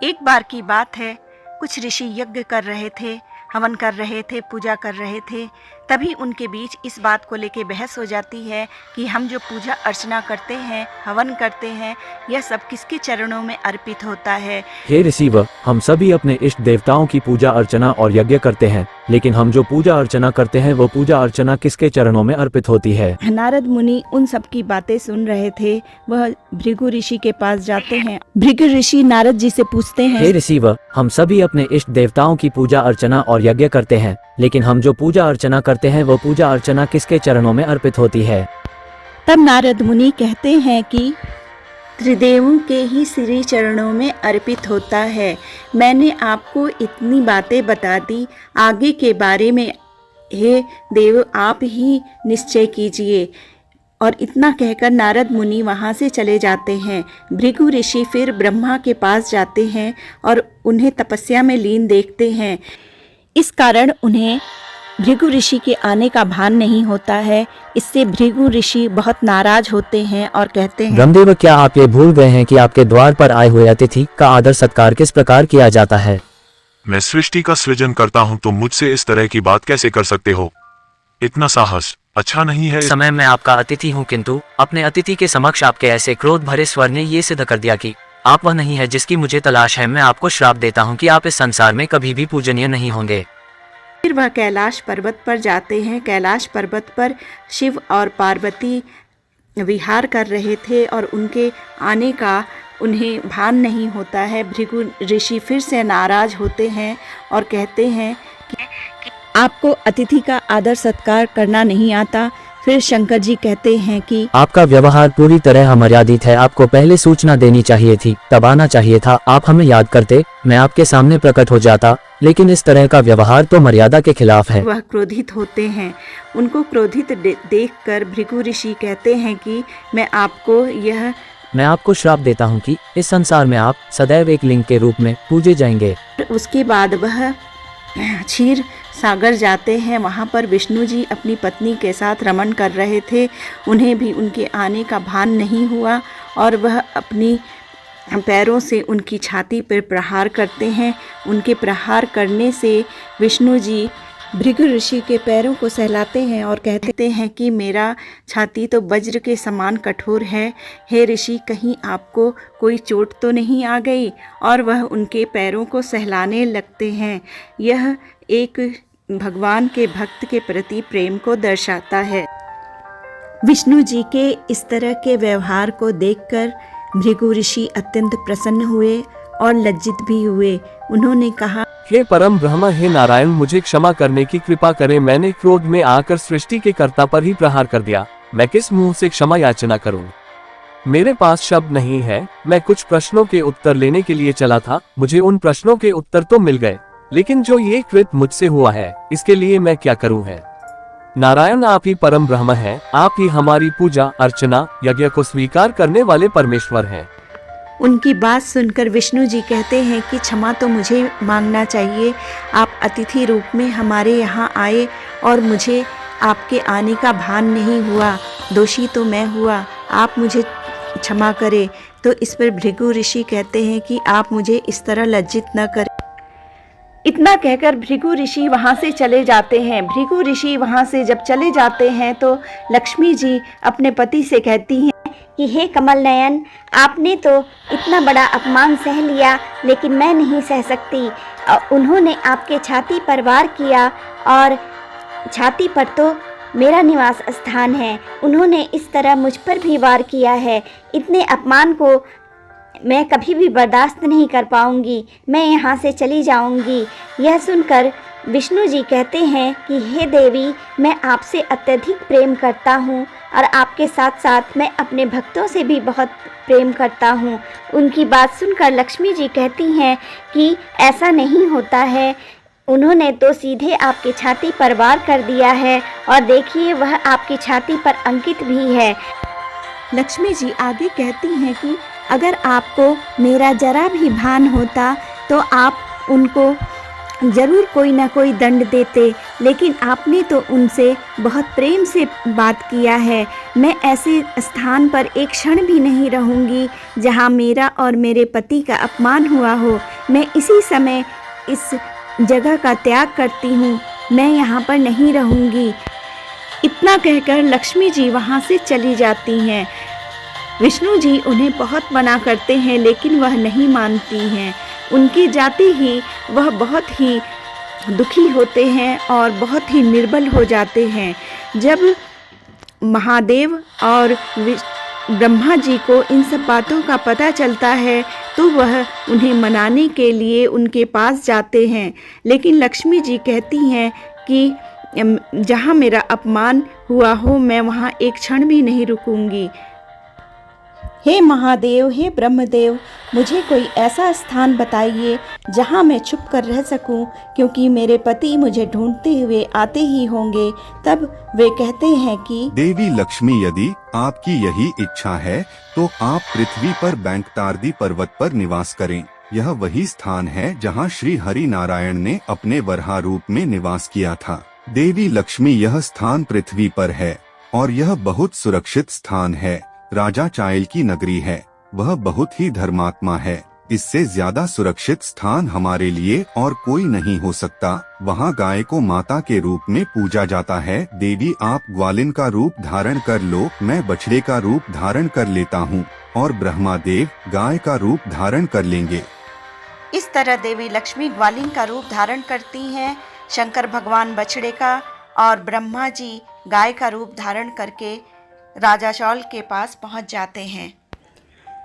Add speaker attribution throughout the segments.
Speaker 1: एक बार की बात है, कुछ ऋषि यज्ञ कर रहे थे, हवन कर रहे थे, पूजा कर रहे थे। तभी उनके बीच इस बात को लेके बहस हो जाती है कि हम जो पूजा अर्चना करते हैं, हवन करते हैं, यह सब किसके चरणों में अर्पित होता है।
Speaker 2: हे ऋषिवर, हम सभी अपने इष्ट देवताओं की पूजा अर्चना और यज्ञ करते हैं, लेकिन हम जो पूजा अर्चना करते हैं वो पूजा अर्चना किसके चरणों में अर्पित होती है।
Speaker 1: नारद मुनि उन सब की बातें सुन रहे थे। वह भृगु ऋषि के पास जाते हैं। भृगु ऋषि नारद जी से पूछते हैं,
Speaker 2: हे ऋषिवर, हम सभी अपने इष्ट देवताओं की पूजा अर्चना और यज्ञ करते हैं, लेकिन हम जो पूजा अर्चना करते हैं वो पूजा अर्चना किसके चरणों में अर्पित होती है।
Speaker 1: तब नारद मुनि कहते हैं कि त्रिदेवों के ही श्री चरणों में अर्पित होता है। मैंने आपको इतनी बातें बता दी, आगे के बारे में हे देव आप ही निश्चय कीजिए। और इतना कहकर नारद मुनि वहाँ से चले जाते हैं। भृगु ऋषि फिर ब्रह्मा के पास जाते हैं और उन्हें तपस्या में लीन देखते हैं। इस कारण उन्हें भृगु ऋषि के आने का भान नहीं होता है। इससे भृगु ऋषि बहुत नाराज होते हैं और कहते हैं,
Speaker 2: ब्रह्मदेव, क्या आप ये भूल गए हैं कि आपके द्वार पर आए हुए अतिथि का आदर सत्कार किस प्रकार किया जाता है।
Speaker 3: मैं सृष्टि का सृजन करता हूँ, तो मुझसे इस तरह की बात कैसे कर सकते हो। इतना साहस अच्छा नहीं है।
Speaker 4: इस समय मैं आपका अतिथि हूँ, किंतु अपने अतिथि के समक्ष आपके ऐसे क्रोध भरे स्वर ने ये सिद्ध कर दिया कि आप वह नहीं है जिसकी मुझे तलाश है। मैं आपको श्राप देता हूँ कि आप इस संसार में कभी भी पूजनीय नहीं होंगे।
Speaker 1: फिर वह कैलाश पर्वत पर जाते हैं। कैलाश पर्वत पर शिव और पार्वती विहार कर रहे थे और उनके आने का उन्हें भान नहीं होता है। भृगु ऋषि फिर से नाराज होते हैं और कहते हैं कि आपको अतिथि का आदर सत्कार करना नहीं आता। फिर शंकर जी कहते हैं कि
Speaker 2: आपका व्यवहार पूरी तरह अमर्यादित है, आपको पहले सूचना देनी चाहिए थी, तब आना चाहिए था। आप हमें याद करते, मैं आपके सामने प्रकट हो जाता, लेकिन इस तरह का व्यवहार तो मर्यादा के खिलाफ है।
Speaker 1: वह क्रोधित होते हैं। उनको क्रोधित देखकर भृगु ऋषि कहते हैं कि मैं आपको
Speaker 2: श्राप देता हूँ कि इस संसार में आप सदैव एक लिंग के रूप में पूजे जाएंगे।
Speaker 1: उसके बाद वह क्षीर सागर जाते हैं। वहाँ पर विष्णु जी अपनी पत्नी के साथ रमण कर रहे थे। उन्हें भी उनके आने का भान नहीं हुआ और वह अपनी पैरों से उनकी छाती पर प्रहार करते हैं। उनके प्रहार करने से विष्णु जी भृगु ऋषि के पैरों को सहलाते हैं और कहते हैं कि मेरा छाती तो वज्र के समान कठोर है। हे ऋषि, कहीं आपको कोई चोट तो नहीं आ गई। और वह उनके पैरों को सहलाने लगते हैं। यह एक भगवान के भक्त के प्रति प्रेम को दर्शाता है। विष्णु जी के इस तरह के व्यवहार को देखकर भृगु ऋषि अत्यंत प्रसन्न हुए और लज्जित भी हुए। उन्होंने कहा,
Speaker 5: हे परम ब्रह्म, हे नारायण, मुझे क्षमा करने की कृपा करें। मैंने क्रोध में आकर सृष्टि के कर्ता पर ही प्रहार कर दिया। मैं किस मुंह से क्षमा याचना करूं? मेरे पास शब्द नहीं है। मैं कुछ प्रश्नों के उत्तर लेने के लिए चला था। मुझे उन प्रश्नों के उत्तर तो मिल गए, लेकिन जो ये कृत मुझसे हुआ है, इसके लिए मैं क्या करूं है? नारायण, आप ही परम ब्रह्म हैं। आप ही हमारी पूजा अर्चना यज्ञ को स्वीकार करने वाले परमेश्वर हैं।
Speaker 1: उनकी बात सुनकर विष्णु जी कहते हैं कि क्षमा तो मुझे मांगना चाहिए। आप अतिथि रूप में हमारे यहाँ आए और मुझे आपके आने का भान नहीं हुआ। दोषी तो मैं हुआ, आप मुझे क्षमा करें। तो इस पर भृगु ऋषि कहते हैं कि आप मुझे इस तरह लज्जित न करें। इतना कहकर भृगु ऋषि वहाँ से चले जाते हैं। भृगु ऋषि वहाँ से जब चले जाते हैं तो लक्ष्मी जी अपने पति से कहती हैं
Speaker 6: कि हे कमल नयन, आपने तो इतना बड़ा अपमान सह लिया, लेकिन मैं नहीं सह सकती। उन्होंने आपके छाती पर वार किया और छाती पर तो मेरा निवास स्थान है। उन्होंने इस तरह मुझ पर भी वार किया है। इतने अपमान को मैं कभी भी बर्दाश्त नहीं कर पाऊंगी। मैं यहाँ से चली जाऊंगी। यह सुनकर विष्णु जी कहते हैं कि हे देवी, मैं आपसे अत्यधिक प्रेम करता हूँ और आपके साथ साथ मैं अपने भक्तों से भी बहुत प्रेम करता हूँ। उनकी बात सुनकर लक्ष्मी जी कहती हैं कि ऐसा नहीं होता है। उन्होंने तो सीधे आपकी छाती पर वार कर दिया है और देखिए वह आपकी छाती पर अंकित भी है।
Speaker 1: लक्ष्मी जी आगे कहती हैं कि अगर आपको मेरा जरा भी भान होता तो आप उनको
Speaker 6: जरूर कोई ना कोई दंड देते, लेकिन आपने तो उनसे बहुत प्रेम से बात किया है। मैं ऐसे स्थान पर एक क्षण भी नहीं रहूंगी जहां मेरा और मेरे पति का अपमान हुआ हो। मैं इसी समय इस जगह का त्याग करती हूँ, मैं यहाँ पर नहीं रहूंगी। इतना कहकर लक्ष्मी जी वहाँ से चली जाती हैं। विष्णु जी उन्हें बहुत मना करते हैं, लेकिन वह नहीं मानती हैं। उनकी जाते ही वह बहुत ही दुखी होते हैं और बहुत ही निर्बल हो जाते हैं। जब महादेव और ब्रह्मा जी को इन सब बातों का पता चलता है तो वह उन्हें मनाने के लिए उनके पास जाते हैं, लेकिन लक्ष्मी जी कहती हैं कि जहाँ मेरा अपमान हुआ हो मैं वहाँ एक क्षण भी नहीं रुकूंगी। हे महादेव, हे ब्रह्मदेव, मुझे कोई ऐसा स्थान बताइए जहाँ मैं छुप कर रह सकूं, क्योंकि मेरे पति मुझे ढूंढते हुए आते ही होंगे। तब वे कहते हैं कि
Speaker 7: देवी लक्ष्मी, यदि आपकी यही इच्छा है तो आप पृथ्वी पर बैंकटारदी पर्वत पर निवास करें। यह वही स्थान है जहाँ श्री हरि नारायण ने अपने वराह रूप में निवास किया था। देवी लक्ष्मी, यह स्थान पृथ्वी पर है और यह बहुत सुरक्षित स्थान है। राजा चायल की नगरी है, वह बहुत ही धर्मात्मा है। इससे ज्यादा सुरक्षित स्थान हमारे लिए और कोई नहीं हो सकता। वहाँ गाय को माता के रूप में पूजा जाता है। देवी, आप ग्वालिन का रूप धारण कर लो, मैं बछड़े का रूप धारण कर लेता हूँ और ब्रह्मादेव गाय का रूप धारण कर लेंगे।
Speaker 1: इस तरह देवी लक्ष्मी ग्वालिन का रूप धारण करती हैं, शंकर भगवान बछड़े का और ब्रह्मा जी गाय का रूप धारण करके राजा चौल के पास पहुंच जाते हैं।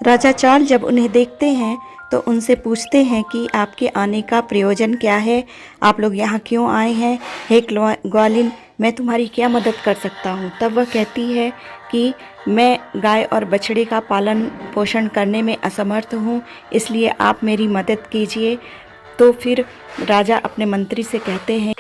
Speaker 1: राजा चौल जब उन्हें देखते हैं तो उनसे पूछते हैं कि आपके आने का प्रयोजन क्या है, आप लोग यहाँ क्यों आए हैं। हे ग्वालिन, मैं तुम्हारी क्या मदद कर सकता हूँ। तब वह कहती है कि मैं गाय और बछड़े का पालन पोषण करने में असमर्थ हूँ, इसलिए आप मेरी मदद कीजिए। तो फिर राजा अपने मंत्री से कहते हैं,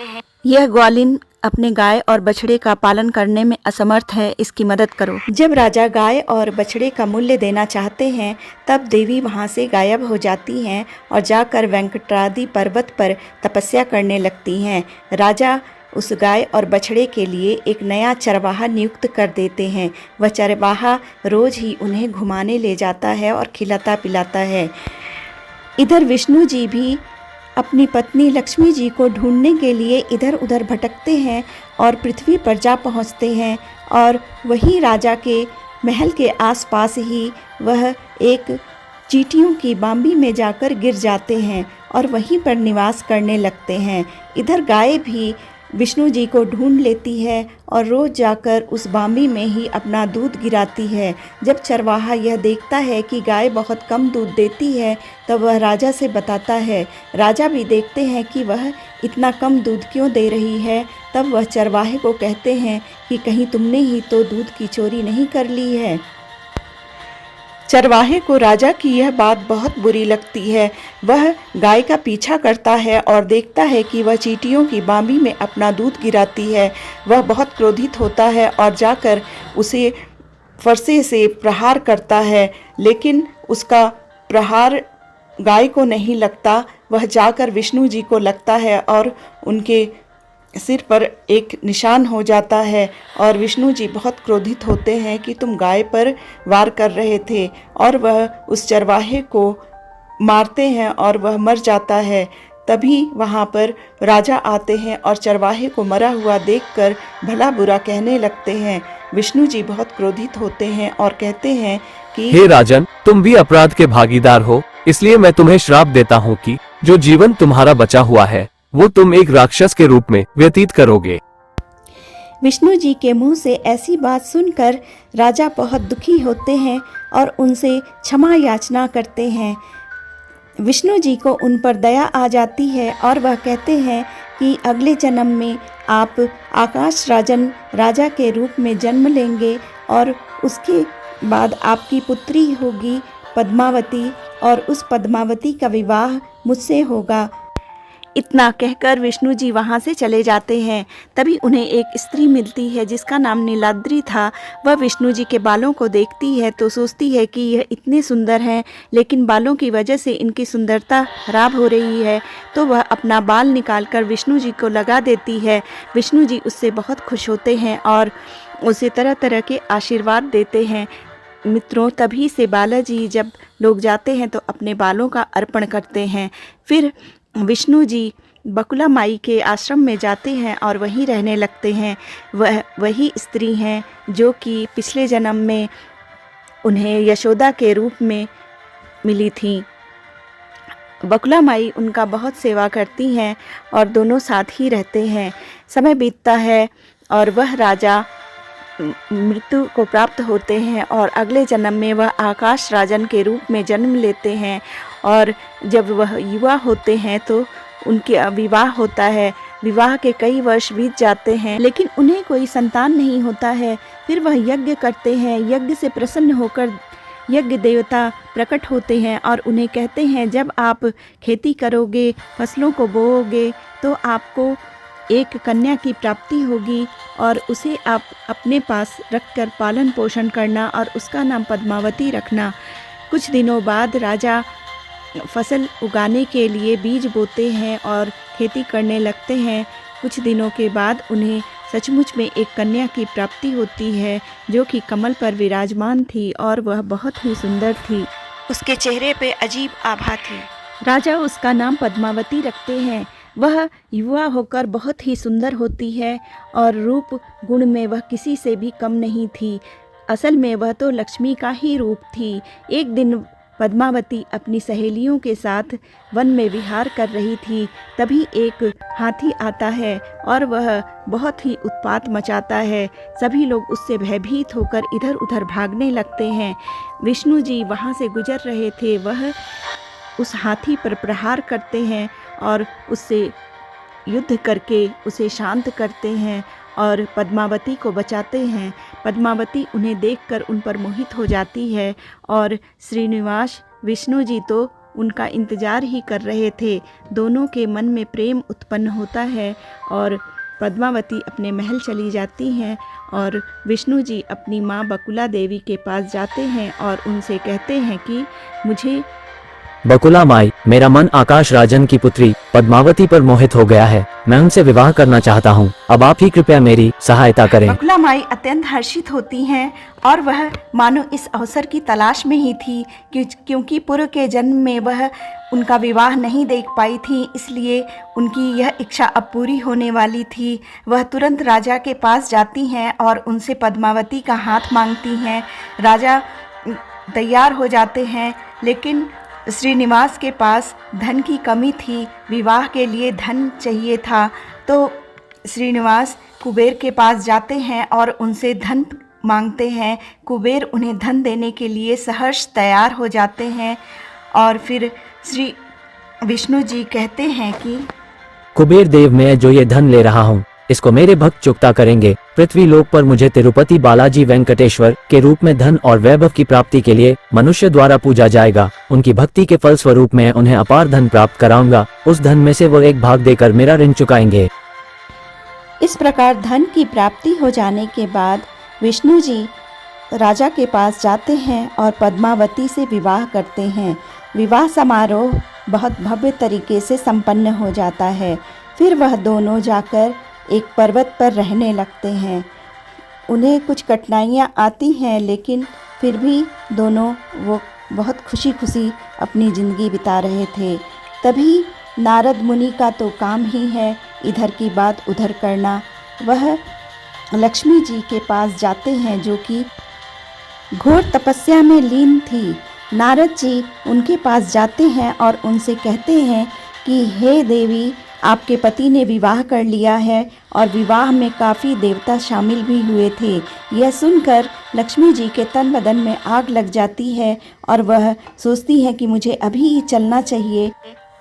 Speaker 1: यह ग्वालिन अपने गाय और बछड़े का पालन करने में असमर्थ है, इसकी मदद करो। जब राजा गाय और बछड़े का मूल्य देना चाहते हैं तब देवी वहां से गायब हो जाती हैं और जाकर वेंकटाद्रि पर्वत पर तपस्या करने लगती हैं। राजा उस गाय और बछड़े के लिए एक नया चरवाहा नियुक्त कर देते हैं। वह चरवाहा रोज ही उन्हें घुमाने ले जाता है और खिलाता पिलाता है। इधर विष्णु जी भी अपनी पत्नी लक्ष्मी जी को ढूंढने के लिए इधर उधर भटकते हैं और पृथ्वी पर जा पहुंचते हैं और वहीं राजा के महल के आसपास ही वह एक चींटियों की बांबी में जाकर गिर जाते हैं और वहीं पर निवास करने लगते हैं। इधर गाय भी विष्णु जी को ढूंढ लेती है और रोज जाकर उस बांबी में ही अपना दूध गिराती है। जब चरवाहा यह देखता है कि गाय बहुत कम दूध देती है तब वह राजा से बताता है। राजा भी देखते हैं कि वह इतना कम दूध क्यों दे रही है। तब वह चरवाहे को कहते हैं कि कहीं तुमने ही तो दूध की चोरी नहीं कर ली है। चरवाहे को राजा की यह बात बहुत बुरी लगती है। वह गाय का पीछा करता है और देखता है कि वह चींटियों की बांबी में अपना दूध गिराती है। वह बहुत क्रोधित होता है और जाकर उसे फरसे से प्रहार करता है, लेकिन उसका प्रहार गाय को नहीं लगता। वह जाकर विष्णु जी को लगता है और उनके सिर पर एक निशान हो जाता है और विष्णु जी बहुत क्रोधित होते हैं कि तुम गाय पर वार कर रहे थे, और वह उस चरवाहे को मारते हैं और वह मर जाता है। तभी वहाँ पर राजा आते हैं और चरवाहे को मरा हुआ देखकर भला बुरा कहने लगते हैं। विष्णु जी बहुत क्रोधित होते हैं और कहते हैं कि
Speaker 5: हे राजन, तुम भी अपराध के भागीदार हो, इसलिए मैं तुम्हें श्राप देता हूँ कि जो जीवन तुम्हारा बचा हुआ है वो तुम एक राक्षस के रूप में व्यतीत करोगे।
Speaker 6: विष्णु जी के मुंह से ऐसी बात सुनकर राजा बहुत दुखी होते हैं और उनसे क्षमा याचना करते हैं। विष्णु जी को उन पर दया आ जाती है और वह कहते हैं कि अगले जन्म में आप आकाश राजन राजा के रूप में जन्म लेंगे और उसके बाद आपकी पुत्री होगी पद्मावती और उस पद्मावती का विवाह मुझसे होगा।
Speaker 1: इतना कहकर विष्णु जी वहाँ से चले जाते हैं। तभी उन्हें एक स्त्री मिलती है जिसका नाम नीलाद्री था। वह विष्णु जी के बालों को देखती है तो सोचती है कि यह इतने सुंदर हैं, लेकिन बालों की वजह से इनकी सुंदरता खराब हो रही है। तो वह अपना बाल निकालकर विष्णु जी को लगा देती है। विष्णु जी उससे बहुत खुश होते हैं और उसे तरह तरह के आशीर्वाद देते हैं। मित्रों, तभी से बालाजी जब लोग जाते हैं तो अपने बालों का अर्पण करते हैं। फिर विष्णु जी बकुला माई के आश्रम में जाते हैं और वहीं रहने लगते हैं। वह वही स्त्री हैं जो कि पिछले जन्म में उन्हें यशोदा के रूप में मिली थी। बकुला माई उनका बहुत सेवा करती हैं और दोनों साथ ही रहते हैं। समय बीतता है और वह राजा मृत्यु को प्राप्त होते हैं और अगले जन्म में वह आकाश राजन के रूप में जन्म लेते हैं। और जब वह युवा होते हैं तो उनके विवाह होता है। विवाह के कई वर्ष बीत जाते हैं लेकिन उन्हें कोई संतान नहीं होता है। फिर वह यज्ञ करते हैं। यज्ञ से प्रसन्न होकर यज्ञ देवता प्रकट होते हैं और उन्हें कहते हैं, जब आप खेती करोगे, फसलों को बोओगे तो आपको एक कन्या की प्राप्ति होगी और उसे आप अपने पास रखकर पालन पोषण करना और उसका नाम पद्मावती रखना। कुछ दिनों बाद राजा फसल उगाने के लिए बीज बोते हैं और खेती करने लगते हैं। कुछ दिनों के बाद उन्हें सचमुच में एक कन्या की प्राप्ति होती है जो कि कमल पर विराजमान थी और वह बहुत ही सुंदर थी। उसके चेहरे पे अजीब आभा थी। राजा उसका नाम पद्मावती रखते हैं। वह युवा होकर बहुत ही सुंदर होती है और रूप गुण में वह किसी से भी कम नहीं थी। असल में वह तो लक्ष्मी का ही रूप थी। एक दिन पद्मावती अपनी सहेलियों के साथ वन में विहार कर रही थी। तभी एक हाथी आता है और वह बहुत ही उत्पात मचाता है। सभी लोग उससे भयभीत होकर इधर उधर भागने लगते हैं। विष्णु जी वहाँ से गुजर रहे थे। वह उस हाथी पर प्रहार करते हैं और उससे युद्ध करके उसे शांत करते हैं और पद्मावती को बचाते हैं। पद्मावती उन्हें देखकर उन पर मोहित हो जाती है और श्रीनिवास विष्णु जी तो उनका इंतजार ही कर रहे थे। दोनों के मन में प्रेम उत्पन्न होता है और पद्मावती अपने महल चली जाती हैं और विष्णु जी अपनी माँ बकुला देवी के पास जाते हैं और उनसे कहते हैं कि मुझे
Speaker 2: बकुला माई, मेरा मन आकाश राजन की पुत्री पद्मावती पर मोहित हो गया है। मैं उनसे विवाह करना चाहता हूँ। अब आप ही कृपया मेरी सहायता करें।
Speaker 1: बकुला माई अत्यंत हर्षित होती हैं और वह मानो इस अवसर की तलाश में ही थी क्योंकि पूर्व के जन्म में वह उनका विवाह नहीं देख पाई थी, इसलिए उनकी यह इच्छा अब पूरी होने वाली थी। वह तुरंत राजा के पास जाती हैं और उनसे पद्मावती का हाथ मांगती हैं। राजा तैयार हो जाते हैं लेकिन श्रीनिवास के पास धन की कमी थी। विवाह के लिए धन चाहिए था तो श्रीनिवास कुबेर के पास जाते हैं और उनसे धन मांगते हैं। कुबेर उन्हें धन देने के लिए सहर्ष तैयार हो जाते हैं और फिर श्री विष्णु जी कहते हैं कि
Speaker 2: कुबेर देव, मैं जो ये धन ले रहा हूँ इसको मेरे भक्त चुकता करेंगे। पृथ्वी लोक पर मुझे तिरुपति बालाजी वेंकटेश्वर के रूप में धन और वैभव की प्राप्ति के लिए मनुष्य द्वारा पूजा जाएगा। उनकी भक्ति के फल स्वरूप मैं उन्हें अपार धन प्राप्त कराऊंगा। उस धन में से वो एक भाग देकर मेरा ऋण चुकाएंगे।
Speaker 1: इस प्रकार धन की प्राप्ति हो जाने के बाद विष्णु जी राजा के पास जाते हैं और पद्मावती से विवाह करते हैं। विवाह समारोह बहुत भव्य तरीके से संपन्न हो जाता है। फिर वह दोनों जाकर एक पर्वत पर रहने लगते हैं। उन्हें कुछ कठिनाइयाँ आती हैं लेकिन फिर भी दोनों वो बहुत खुशी खुशी अपनी ज़िंदगी बिता रहे थे। तभी नारद मुनि का तो काम ही है इधर की बात उधर करना। वह लक्ष्मी जी के पास जाते हैं जो कि घोर तपस्या में लीन थी। नारद जी उनके पास जाते हैं और उनसे कहते हैं कि हे देवी, आपके पति ने विवाह कर लिया है और विवाह में काफ़ी देवता शामिल भी हुए थे। यह सुनकर लक्ष्मी जी के तन बदन में आग लग जाती है और वह सोचती हैं कि मुझे अभी ही चलना चाहिए।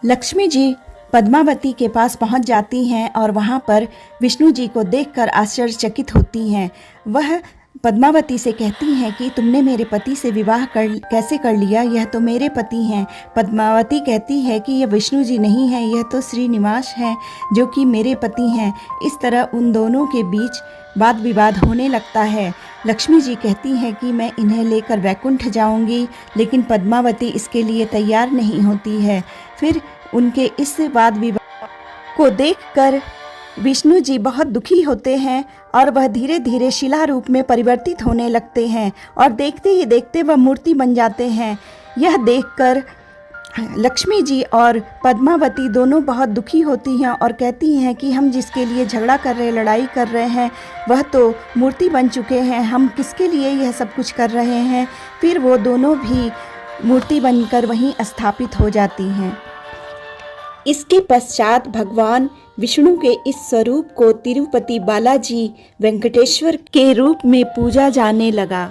Speaker 1: लक्ष्मी जी पद्मावती के पास पहुंच जाती हैं और वहां पर विष्णु जी को देखकर आश्चर्यचकित होती हैं। वह पद्मावती से कहती हैं कि तुमने मेरे पति से विवाह कैसे कर लिया, यह तो मेरे पति हैं। पद्मावती कहती है कि यह विष्णु जी नहीं है, यह तो श्रीनिवास हैं जो कि मेरे पति हैं। इस तरह उन दोनों के बीच वाद विवाद होने लगता है। लक्ष्मी जी कहती हैं कि मैं इन्हें लेकर वैकुंठ जाऊंगी, लेकिन पद्मावती इसके लिए तैयार नहीं होती है। फिर उनके इस वाद विवाद को देखकर विष्णु जी बहुत दुखी होते हैं और वह धीरे धीरे शिला रूप में परिवर्तित होने लगते हैं और देखते ही देखते वह मूर्ति बन जाते हैं। यह देखकर लक्ष्मी जी और पद्मावती दोनों बहुत दुखी होती हैं और कहती हैं कि हम जिसके लिए झगड़ा कर रहे, लड़ाई कर रहे हैं, वह तो मूर्ति बन चुके हैं, हम किसके लिए यह सब कुछ कर रहे हैं। फिर वो दोनों भी मूर्ति बनकर वहीं स्थापित हो जाती हैं। इसके पश्चात भगवान विष्णु के इस स्वरूप को तिरुपति बालाजी वेंकटेश्वर के रूप में पूजा जाने लगा।